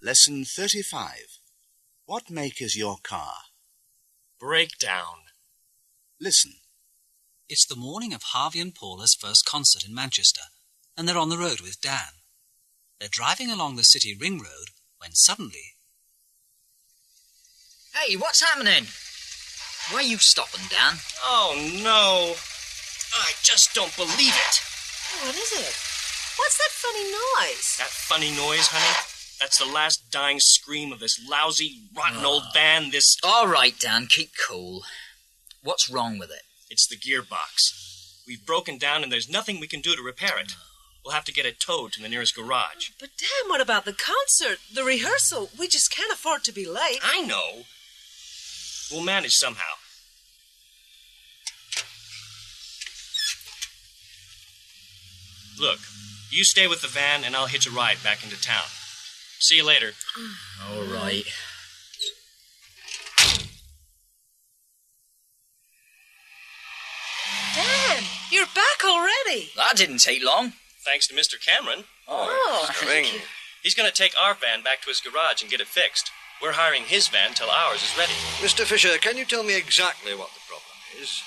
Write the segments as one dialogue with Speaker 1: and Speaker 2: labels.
Speaker 1: Lesson 35. What make is your car?
Speaker 2: Breakdown.
Speaker 1: Listen.
Speaker 3: It's the morning of Harvey and Paula's first concert in Manchester, and they're on the road with Dan. They're driving along the city ring road when suddenly...
Speaker 4: Hey, what's happening? Why are you stopping, Dan?
Speaker 2: Oh, no. I just don't believe it.
Speaker 5: What is it? What's that funny noise?
Speaker 2: That funny noise, honey? That's the last dying scream of this lousy, rotten old van, this...
Speaker 4: All right, Dan, keep cool. What's wrong with it?
Speaker 2: It's the gearbox. We've broken down and there's nothing we can do to repair it. We'll have to get it towed to the nearest garage.
Speaker 5: But, Dan, what about the concert, the rehearsal? We just can't afford to be late.
Speaker 2: I know. We'll manage somehow. Look, you stay with the van and I'll hitch a ride back into town. See you later.
Speaker 4: All right.
Speaker 5: Dan, you're back already.
Speaker 4: That didn't take long.
Speaker 2: Thanks to Mr. Cameron.
Speaker 5: Oh,
Speaker 6: Ring.
Speaker 2: He's going to take our van back to his garage and get it fixed. We're hiring his van till ours is ready.
Speaker 6: Mr. Fisher, can you tell me exactly what the problem is?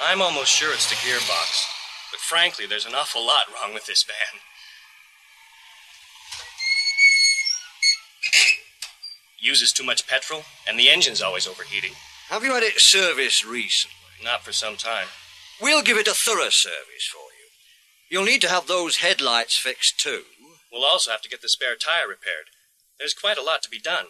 Speaker 2: I'm almost sure it's the gearbox. But frankly, there's an awful lot wrong with this van. Uses too much petrol, and the engine's always overheating.
Speaker 6: Have you had it serviced recently?
Speaker 2: Not for some time.
Speaker 6: We'll give it a thorough service for you. You'll need to have those headlights fixed too.
Speaker 2: We'll also have to get the spare tire repaired. There's quite a lot to be done.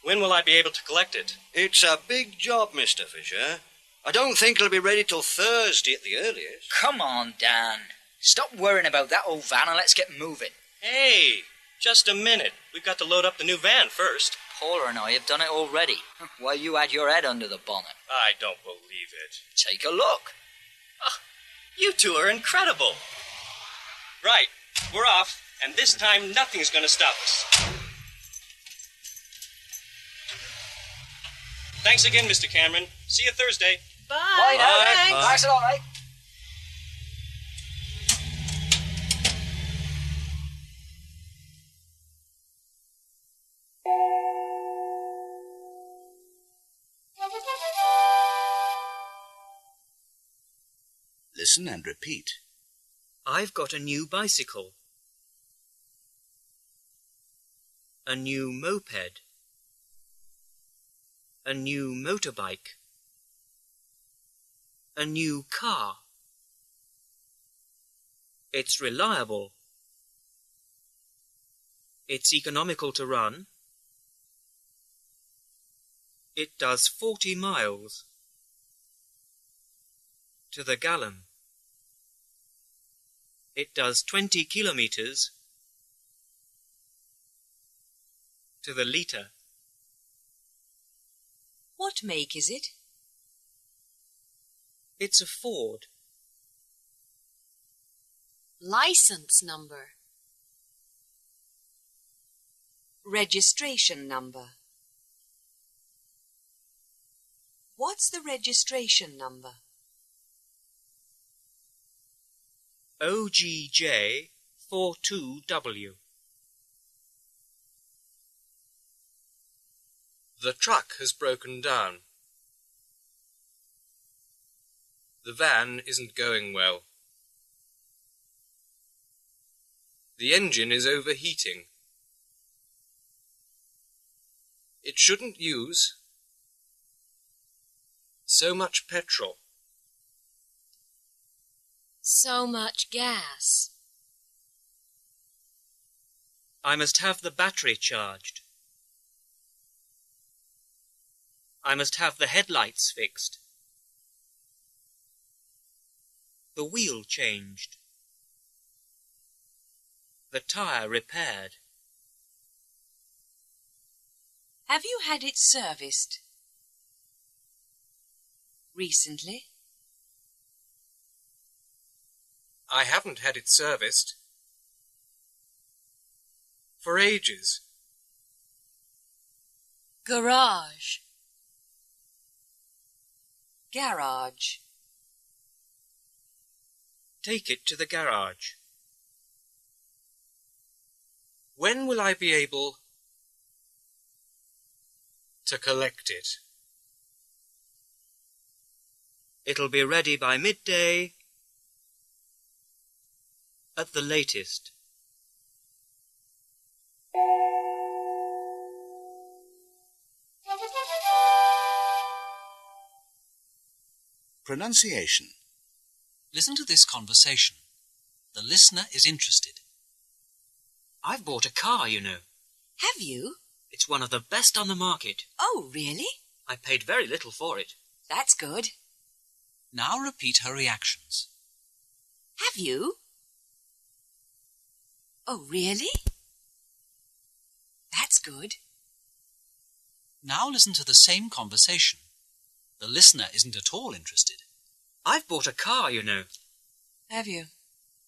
Speaker 2: When will I be able to collect it?
Speaker 6: It's a big job, Mr. Fisher. I don't think it'll be ready till Thursday at the earliest.
Speaker 4: Come on, Dan. Stop worrying about that old van and let's get moving.
Speaker 2: Hey, just a minute. We've got to load up the new van first.
Speaker 4: Paula and I have done it already, while you had your head under the bonnet.
Speaker 2: I don't believe it.
Speaker 4: Take a look.
Speaker 2: You two are incredible. Right, we're off, and this time nothing's going to stop us. Thanks again, Mr. Cameron. See you Thursday.
Speaker 5: Bye.
Speaker 4: Bye now.
Speaker 5: Thanks.
Speaker 4: Thanks a lot, mate.
Speaker 1: Listen and repeat.
Speaker 3: I've got a new bicycle. A new moped. A new motorbike. A new car. It's reliable. It's economical to run. It does 40 miles to the gallon. It does 20 kilometers to the litre.
Speaker 5: What make is it?
Speaker 3: It's a Ford.
Speaker 5: License number. Registration number. What's the registration number?
Speaker 3: OGJ 42W.
Speaker 7: The truck has broken down. The van isn't going well. The engine is overheating. It shouldn't use so much petrol.
Speaker 5: So much gas.
Speaker 3: I must have the battery charged. I must have the headlights fixed. The wheel changed. The tire repaired.
Speaker 5: Have you had it serviced? Recently?
Speaker 7: I haven't had it serviced for ages.
Speaker 5: Garage. Garage.
Speaker 3: Take it to the garage.
Speaker 7: When will I be able to collect it?
Speaker 2: It'll be ready by midday at the latest.
Speaker 1: Pronunciation.
Speaker 3: Listen to this conversation. The listener is interested.
Speaker 2: I've bought a car, you know.
Speaker 5: Have you?
Speaker 2: It's one of the best on the market.
Speaker 5: Oh, really?
Speaker 2: I paid very little for it.
Speaker 5: That's good.
Speaker 3: Now repeat her reactions.
Speaker 5: Have you? Oh, really? That's good.
Speaker 3: Now listen to the same conversation. The listener isn't at all interested.
Speaker 2: I've bought a car, you know.
Speaker 5: Have you?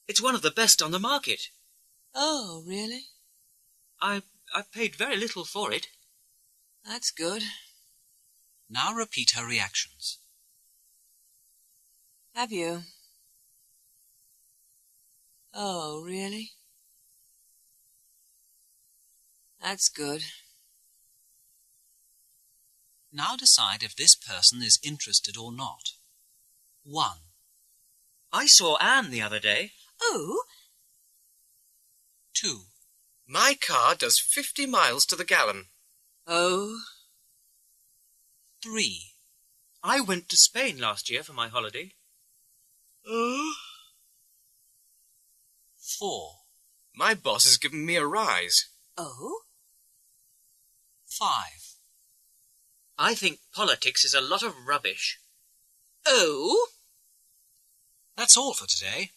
Speaker 2: It's one of the best on the market.
Speaker 5: Oh, really?
Speaker 2: I paid very little for it.
Speaker 5: That's good.
Speaker 3: Now repeat her reactions.
Speaker 5: Have you? Oh, really? That's good.
Speaker 3: Now decide if this person is interested or not. 1.
Speaker 2: I saw Anne the other day.
Speaker 5: Oh?
Speaker 3: 2.
Speaker 7: My car does 50 miles to the gallon.
Speaker 5: Oh?
Speaker 3: 3.
Speaker 2: I went to Spain last year for my holiday.
Speaker 5: Oh?
Speaker 3: 4.
Speaker 7: My boss has given me a rise.
Speaker 5: Oh?
Speaker 3: 5.
Speaker 2: I think politics is a lot of rubbish.
Speaker 5: Oh?
Speaker 3: That's all for today.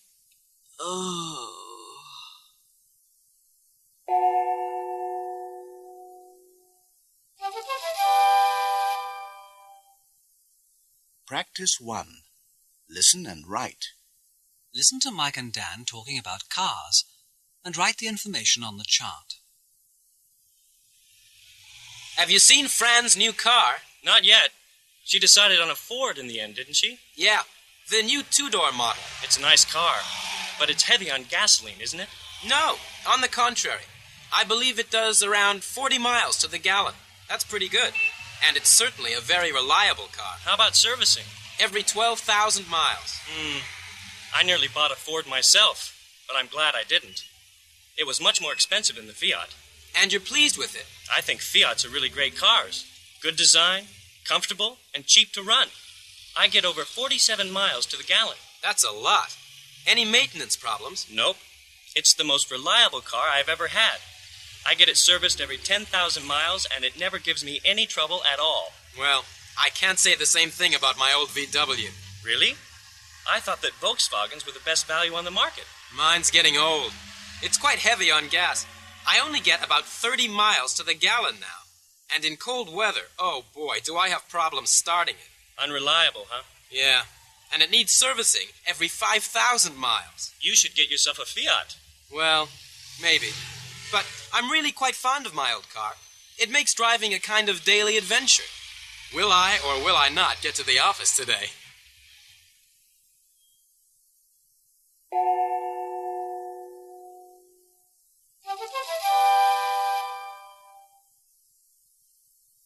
Speaker 5: Oh.
Speaker 1: Practice 1. Listen and write.
Speaker 3: Listen to Mike and Dan talking about cars and write the information on the chart.
Speaker 8: Have you seen Fran's new car?
Speaker 2: Not yet. She decided on a Ford in the end, didn't she?
Speaker 8: Yeah, the new two-door model.
Speaker 2: It's a nice car, but it's heavy on gasoline, isn't it?
Speaker 8: No, on the contrary. I believe it does around 40 miles to the gallon. That's pretty good. And it's certainly a very reliable car.
Speaker 2: How about servicing?
Speaker 8: Every 12,000 miles.
Speaker 2: I nearly bought a Ford myself, but I'm glad I didn't. It was much more expensive than the Fiat.
Speaker 8: And you're pleased with it?
Speaker 2: I think Fiats are really great cars. Good design, comfortable, and cheap to run. I get over 47 miles to the gallon.
Speaker 8: That's a lot. Any maintenance problems?
Speaker 2: Nope. It's the most reliable car I've ever had. I get it serviced every 10,000 miles, and it never gives me any trouble at all.
Speaker 8: Well, I can't say the same thing about my old VW.
Speaker 2: Really? I thought that Volkswagens were the best value on the market.
Speaker 8: Mine's getting old. It's quite heavy on gas. I only get about 30 miles to the gallon now. And in cold weather, oh boy, do I have problems starting it.
Speaker 2: Unreliable, huh?
Speaker 8: Yeah, and it needs servicing every 5,000 miles.
Speaker 2: You should get yourself a Fiat.
Speaker 8: Well, maybe. But I'm really quite fond of my old car. It makes driving a kind of daily adventure. Will I or will I not get to the office today?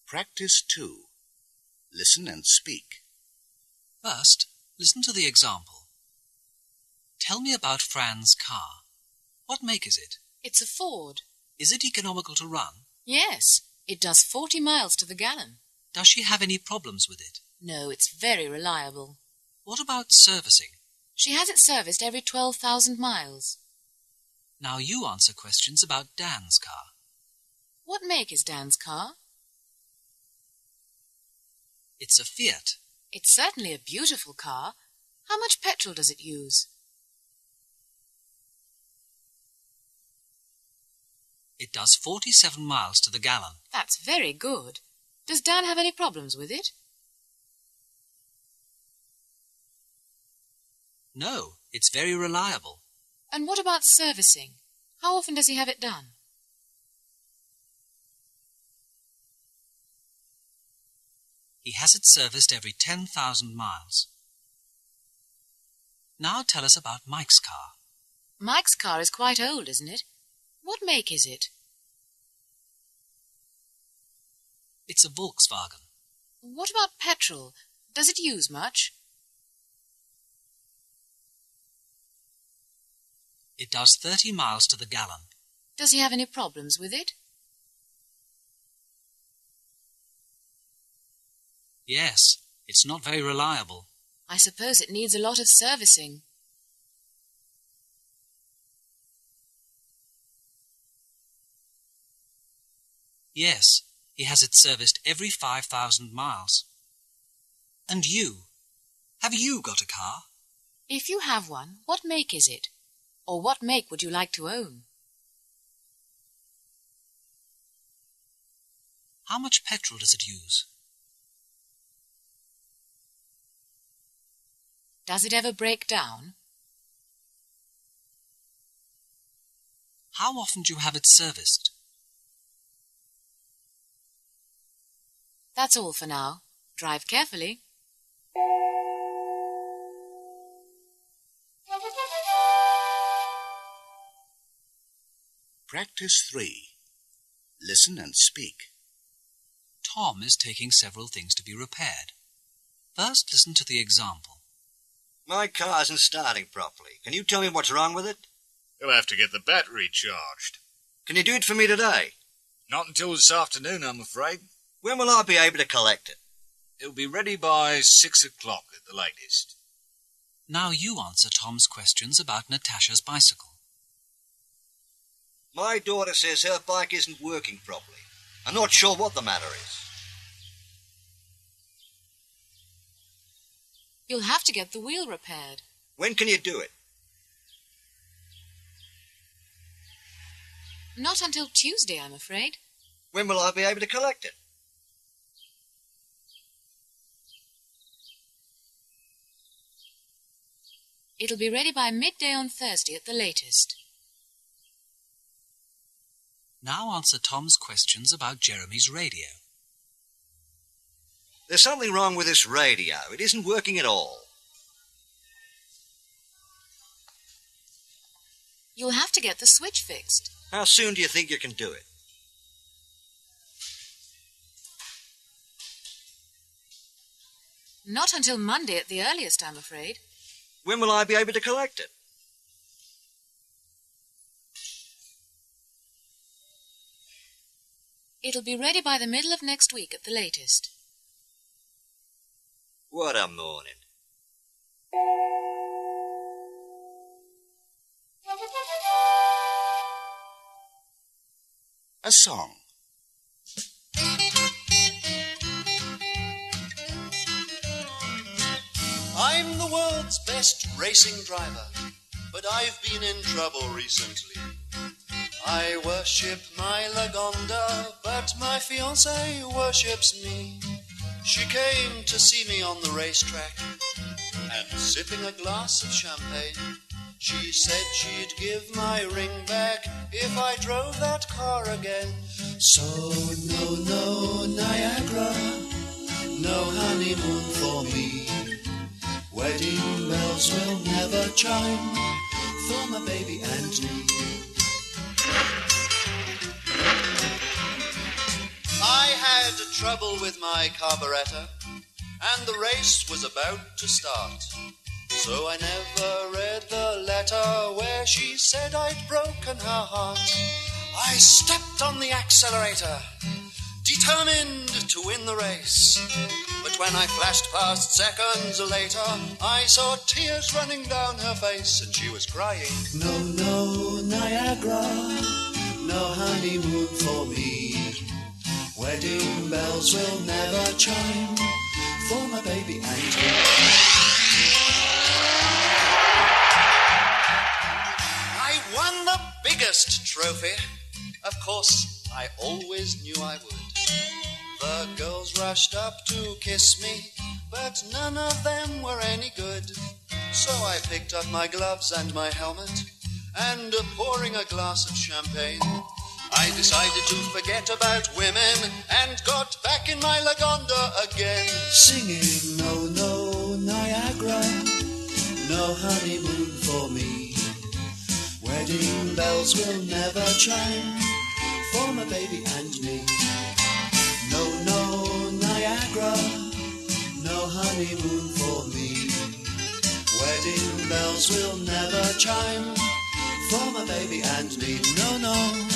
Speaker 1: Practice 2. Listen and speak.
Speaker 3: First, listen to the example. Tell me about Fran's car. What make is it?
Speaker 9: It's a Ford.
Speaker 3: Is it economical to run?
Speaker 9: Yes, it does 40 miles to the gallon.
Speaker 3: Does she have any problems with it?
Speaker 9: No, it's very reliable.
Speaker 3: What about servicing?
Speaker 9: She has it serviced every 12,000 miles.
Speaker 3: Now you answer questions about Dan's car.
Speaker 9: What make is Dan's car?
Speaker 3: It's a Fiat.
Speaker 9: It's certainly a beautiful car. How much petrol does it use?
Speaker 3: It does 47 miles to the gallon.
Speaker 9: That's very good. Does Dan have any problems with it?
Speaker 3: No, it's very reliable.
Speaker 9: And what about servicing? How often does he have it done?
Speaker 3: He has it serviced every 10,000 miles. Now tell us about Mike's car.
Speaker 9: Mike's car is quite old, isn't it? What make is it?
Speaker 3: It's a Volkswagen.
Speaker 9: What about petrol? Does it use much?
Speaker 3: It does 30 miles to the gallon.
Speaker 9: Does he have any problems with it?
Speaker 3: Yes, it's not very reliable.
Speaker 9: I suppose it needs a lot of servicing.
Speaker 3: Yes, he has it serviced every 5,000 miles. And you? Have you got a car?
Speaker 9: If you have one, what make is it? Or what make would you like to own?
Speaker 3: How much petrol does it use?
Speaker 9: Does it ever break down?
Speaker 3: How often do you have it serviced?
Speaker 9: That's all for now. Drive carefully.
Speaker 1: Practice 3. Listen and speak.
Speaker 3: Tom is taking several things to be repaired. First, listen to the example.
Speaker 6: My car isn't starting properly. Can you tell me what's wrong with it?
Speaker 10: You'll have to get the battery charged.
Speaker 6: Can you do it for me today?
Speaker 10: Not until this afternoon, I'm afraid.
Speaker 6: When will I be able to collect it?
Speaker 10: It'll be ready by 6 o'clock at the latest.
Speaker 3: Now you answer Tom's questions about Natasha's bicycle.
Speaker 6: My daughter says her bike isn't working properly. I'm not sure what the matter is.
Speaker 9: You'll have to get the wheel repaired.
Speaker 6: When can you do it?
Speaker 9: Not until Tuesday, I'm afraid.
Speaker 6: When will I be able to collect it?
Speaker 9: It'll be ready by midday on Thursday at the latest.
Speaker 3: Now answer Tom's questions about Jeremy's radio.
Speaker 6: There's something wrong with this radio. It isn't working at all.
Speaker 9: You'll have to get the switch fixed.
Speaker 6: How soon do you think you can do it?
Speaker 9: Not until Monday at the earliest, I'm afraid.
Speaker 6: When will I be able to collect it?
Speaker 9: It'll be ready by the middle of next week at the latest.
Speaker 6: What a morning.
Speaker 1: A song.
Speaker 11: I'm the world's best racing driver, but I've been in trouble recently. I worship my Lagonda, but my fiancée worships me. She came to see me on the racetrack, and sipping a glass of champagne, she said she'd give my ring back if I drove that car again. So no, Niagara, no honeymoon for me. Wedding bells will never chime for my baby and me. I had trouble with my carburetor, and the race was about to start. So I never read the letter where she said I'd broken her heart. I stepped on the accelerator, determined to win the race. But when I flashed past seconds later, I saw tears running down her face, and she was crying. No, Niagara, no honeymoon for me. Wedding bells will never chime for my baby and me. I won the biggest trophy. Of course, I always knew I would. The girls rushed up to kiss me, but none of them were any good. So I picked up my gloves and my helmet, and pouring a glass of champagne, I decided to forget about women and got back in my Lagonda again. Singing, no, Niagara, no honeymoon for me. Wedding bells will never chime for my baby and me. No, no, Niagara, no honeymoon for me. Wedding bells will never chime for my baby and me. No, no.